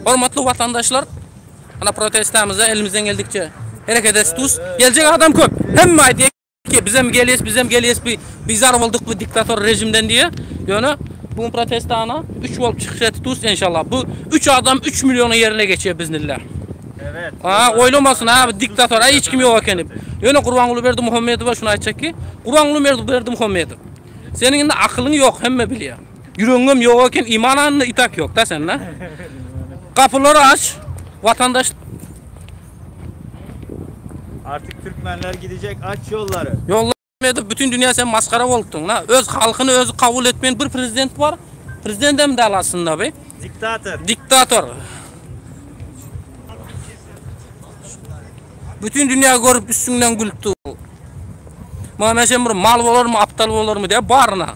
Hormatly vatandaşlar, ana protestamıza elimizden geldikçe hareket ettiğiz. Gelecek adam köp. Hemme aytıyor ki bizem geliyes bizar olduk bu diktatör rejimden diye. Yani bu protestana 3 olup çıkış ettiğiz inşallah. Bu 3 adam 3 milyonu yerine geçiyor biznillah. Evet. Oylamasın abi diktatör hiç kim yok ekenim. Yani Kurbanguly Muhammedova şunu aytacak ki Kurbanguly Muhammedov. Senin de aklın yok hemme biliyor. Yüreğim yok eken imananla itak yok da sen lan. Kapıları aç. Vatandaş Artık Türkmenler gidecek, aç yolları. Yollar bütün dünya sen maskara oldun la. Öz halkını öz kabul etmeyen bir prezident var. Prezident de mi de aslında be? Diktatör. Bütün dünya görüp üstünden gülüptü. Muhammed Şemur mal olur mu, aptal olur mu diye bağırına.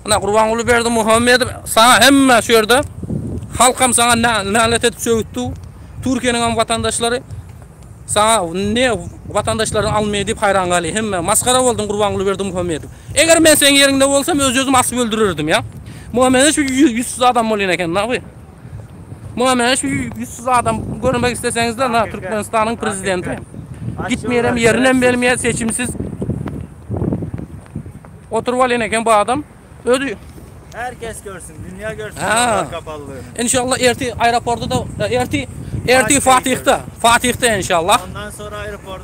Ana Kurbanguly Muhammedov sana hemme şu yerde halkam sana lanet edip söğüttü. Türkiye'nin vatandaşları sana ne vatandaşların almaya deyip hayran gali. Hemme maskara oldun Kurbanguly Muhammedov. Eğer ben senin yerinde olsam özüm asıp öldürürdüm ya. Muhammed şu yüzsüz adam oluyor eken ne abi? Muhammed şu yüzsüz adam görmek isteseniz de Türkmenistan'ın prezidenti. Gitmeyelim yerinden vermeye seçimsiz. Oturup alın eken bu adam ödüyor. Herkes görsün, dünya görsün kapalılığını. İnşallah aeroportu da Fatih'te inşallah.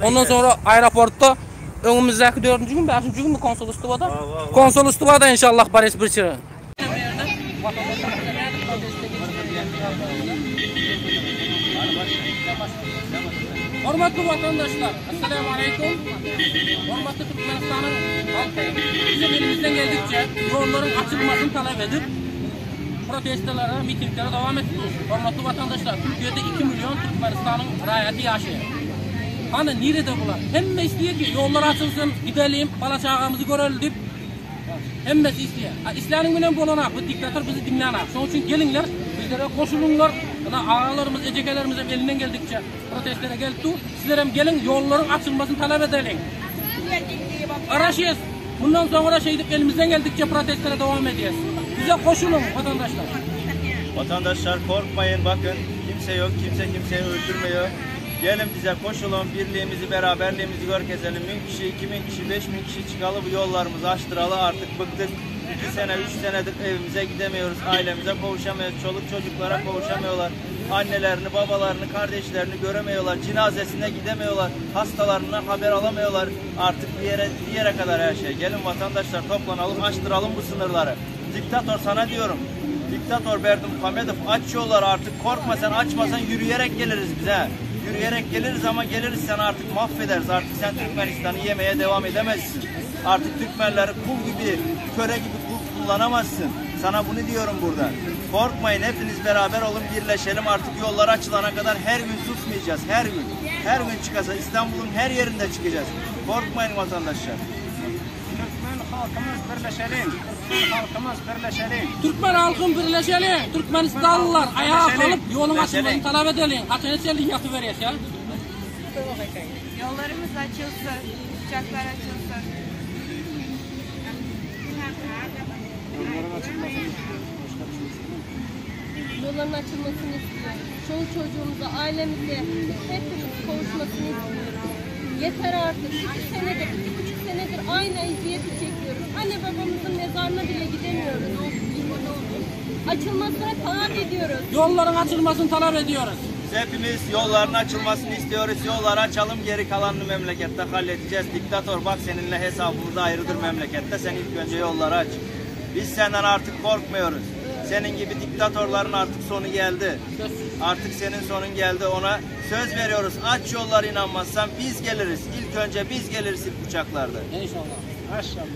Ondan sonra aeroportta önümüzdeki 4. gün 5. gün mü konsolosluğunda? Konsolosluğunda inşallah Barış Birçi. Hormatly vatandaşlar, assalamu alaikum. Hormatly Türkmenistan'ın halkı, bizim elimizden geldikçe yolların açılmasını talep edip protestolara, mitinglere devam ediyoruz. Hormatly vatandaşlar, Türkiye'de 2 milyon Türkmenistan'ın rayatı yaşıyor. Hani nerede bunlar? Hemme istiyor ki yollar açılsın, gidelim, bala çağımızı görelim deyip hemmesi istiyor. İslam'ın bilen bulanak, bu diktatör bizi dinlenak. Onun için gelinler, bizlere koşulunlar. Ağalarımız, ecekelerimiz elinden geldikçe protestlere geldi. Sizler hem gelin yolların açılmasını talep edelim. Araşıyız. Bundan sonra elimizden geldikçe protestlere devam edeceğiz. Bize koşulun vatandaşlar. Vatandaşlar korkmayın, bakın kimse yok, kimse kimseyi öldürmüyor. Gelin bize koşulun, birliğimizi, beraberliğimizi görkeselim. 1000 kişi, 2000 kişi, 5000 kişi çıkalı bu yollarımızı açtıralı artık bıktık. 2 sene, 3 senedir evimize gidemiyoruz, ailemize kavuşamıyoruz, çoluk çocuklara kavuşamıyorlar. Annelerini, babalarını, kardeşlerini göremiyorlar, cenazesine gidemiyorlar, hastalarından haber alamıyorlar. Artık bir yere kadar her şey. Gelin vatandaşlar toplanalım, açtıralım bu sınırları. Diktatör sana diyorum. Diktatör Muhammedov aç yolları artık, korkma sen, açmasan yürüyerek geliriz bize. Yürüyerek geliriz ama geliriz sen artık mahvederiz. Artık sen Türkmenistan'ı yemeye devam edemezsin. Artık Türkmenleri kul gibi, köre gibi kullanamazsın. Sana bunu diyorum burada. Korkmayın, hepiniz beraber olun, birleşelim. Artık yollar açılana kadar her gün susmayacağız. Her gün. Her gün çıkacağız. İstanbul'un her yerinde çıkacağız. Korkmayın vatandaşlar. Türkmen halkımız birleşelim. Halkımız birleşelim. Türkmen halkım birleşelim. Türkmenistanlılar ayağa kalıp yolun açılmasını talep edelim. Açılışın yatı veririz ya. Yollarımız açılsın. Uçaklar açılsın. Yolların açılmasını istiyor. Çoluk çocuğumuza, ailemize, hepimiz kavuşmasını istiyoruz. Yeter artık. 2,5 senedir aynı eziyeti çekiyoruz. Anne babamızın mezarına bile gidemiyoruz. Açılmasını talep ediyoruz. Yolların açılmasını talep ediyoruz. Biz hepimiz yolların açılmasını istiyoruz. Yolları açalım, geri kalanını memlekette halledeceğiz. Diktatör bak seninle hesabımız ayrıdır memlekette. Sen ilk önce yolları aç. Biz senden artık korkmuyoruz. Senin gibi diktatörlerin artık sonu geldi. Artık senin sonun geldi. Ona söz veriyoruz. Aç yolları, inanmazsan biz geliriz. İlk önce biz geliriz ilk uçaklarda. İnşallah. Maşallah.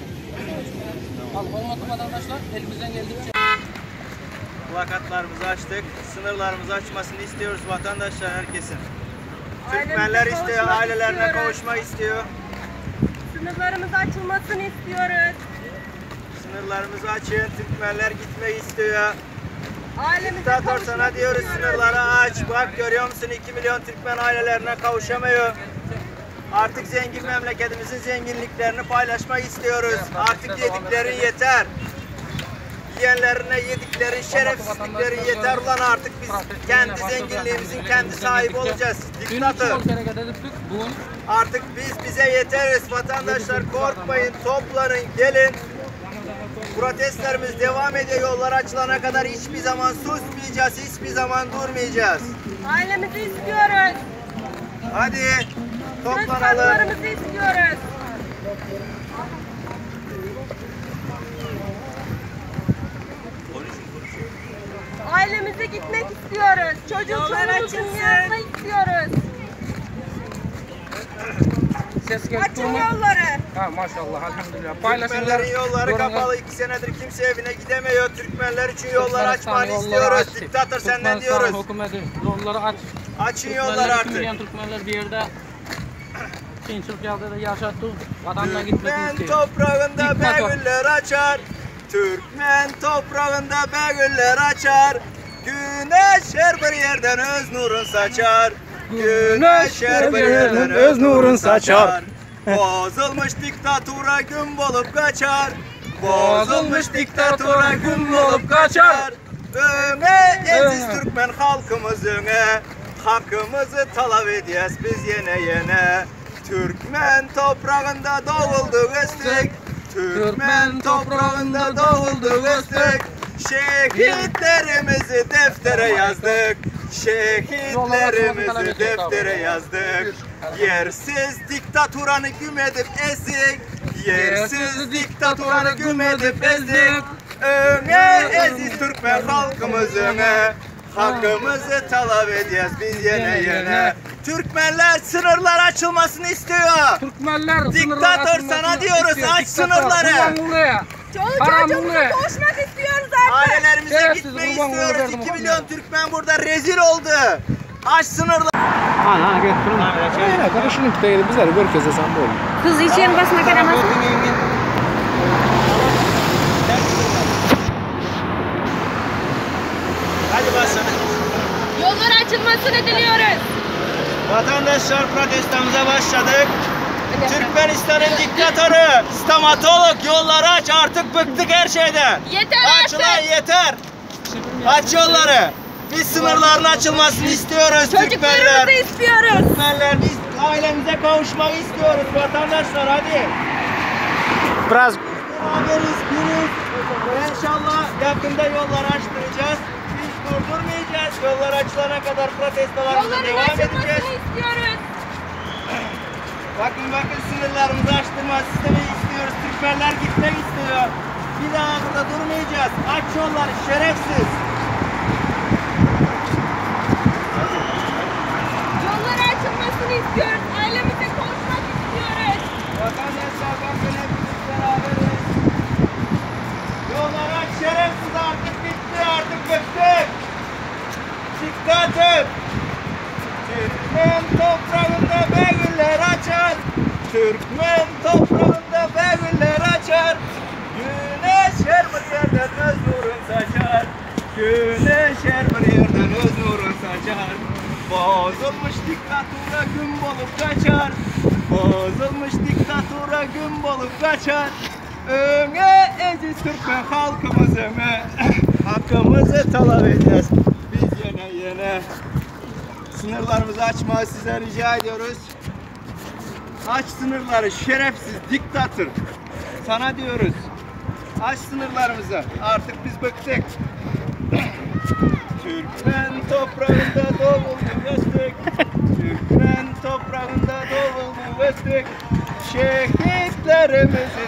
Hormatly vatandaşlar, elimizden geldikçe Plakatlarımızı açtık. Sınırlarımızı açmasını istiyoruz vatandaşlar, herkesin. Türkmenler istiyor, ailelerine kavuşma istiyor. Sınırlarımızın açılmasını istiyoruz. Sınırlarımızı açın, Türkmenler gitmeyi istiyor. Diktatör sana diyoruz, sınırları aç. Bak görüyor musun, 2 milyon Türkmen ailelerine kavuşamıyor. Artık zengin memleketimizin zenginliklerini paylaşmak istiyoruz. Artık yediklerin yeter. bekleyenlerine yedikleri şerefsizlikleri yeter ulan artık biz kendi zenginliğimizin kendi sahibi olacağız. Diktatör. Artık bize yeteriz vatandaşlar, korkmayın, toplanın, gelin. Protestlerimiz devam ediyor, yollar açılana kadar hiçbir zaman susmayacağız, hiçbir zaman durmayacağız. Ailemizi istiyoruz. Hadi toplanalım. Çocuklarımızı istiyoruz. Ailemize gitmek istiyoruz. Çocuğumuzun yanına istiyoruz. Ses geçti Açın mi? yolları. Ha maşallah elhamdülillah. Türkmenlerin yolları kapalı, 2 senedir kimse evine gidemiyor. Türkmenler için yolları açmanı istiyoruz. Diktatör senden diyoruz. Hükümeti yolları aç. Açın yolları artık. Türkmenler bir yerde Çinçil piyadada yaşattı. Vatanına gitmesini Türkmen istiyor. toprağında begüller açar. Türkmen toprağında begüller açar. Güneş her bir yerden öz nurun saçar. Güneş her bir yerden öz nurun saçar. Bozulmuş diktatura gün bulup kaçar. Bozulmuş diktatura gün bulup kaçar. Öne eziz Türkmen halkımız öne. Hakkımızı talep edeceğiz biz yene. Türkmen toprağında doğulduk östük. Türkmen toprağında doğulduk östük. Şehitlerimizi deftere yazdık. Şehitlerimizi deftere yazdık. Yersiz diktaturanı güm edip ezdik. Yersiz diktaturanı güm edip ezdik. Öne eziz Türkmen halkımız öne. Hakkımızı talep edeceğiz biz yene. Türkmenler sınırlar açılmasını istiyor. Türkmenler Diktatör sana diyoruz, aç sınırları. Çoluk çocuğumuza kavuşmak istiyoruz artık. Ailelerimize Şerefsiz, gitmeyi kurban istiyoruz. olacağım 2 ama. milyon Türkmen burada rezil oldu. Aç sınırları. Ana getirin. Aynen karışın değil bizler görkeze sen bu. Kız için basmak yaramaz. Hadi başlayalım. Yollar açılmasını diliyoruz. Vatandaşlar protestomuza başladık. Türkmenistan'ın diktatörü, stomatolog yolları aç, artık bıktık her şeyden. Yeter Aç artık. lan yeter. Aç yolları. Biz sınırların açılmasını istiyoruz Türkmenler. Çocuklarımızı istiyoruz. Türkmenler biz ailemize kavuşmak istiyoruz vatandaşlar hadi. Biraz Beraberiz, biriz. İnşallah yakında yolları açtıracağız. Biz durdurmayacağız. Yollar açılana kadar protestolarımıza Yolların devam edeceğiz. açılmasını istiyoruz. Bakın sınırlarımızı açtırma sistemi istiyoruz. Türkmenler gitmek istiyor. Bir daha burada durmayacağız. Aç yolları şerefsiz. Yolları açılmasını istiyoruz. Ailemize kavuşmak istiyoruz. Vatandaşlar bakın hepimiz beraberiz. Yolları aç şerefsiz, artık bitti, artık bıktık. Diktatör. Türkmen toprağında begüller açar. Türkmen toprağında begüller açar. Güneş her bir yerden öz nurun saçar. Güneş her bir yerden öz nurun saçar. Bozulmuş diktatura gün bulup kaçar. Bozulmuş diktatura gün bulup kaçar. Öne eziz Türkmen halkımız öne. Hakkımızı talep edeceğiz biz yine. Sınırlarımızı açmayı size rica ediyoruz. Aç sınırları şerefsiz diktatör. Sana diyoruz. Aç sınırlarımızı. Artık biz bıktık. Türkmen toprağında doğulduk östük. Türkmen toprağında doğulduk östük. Şehitlerimizi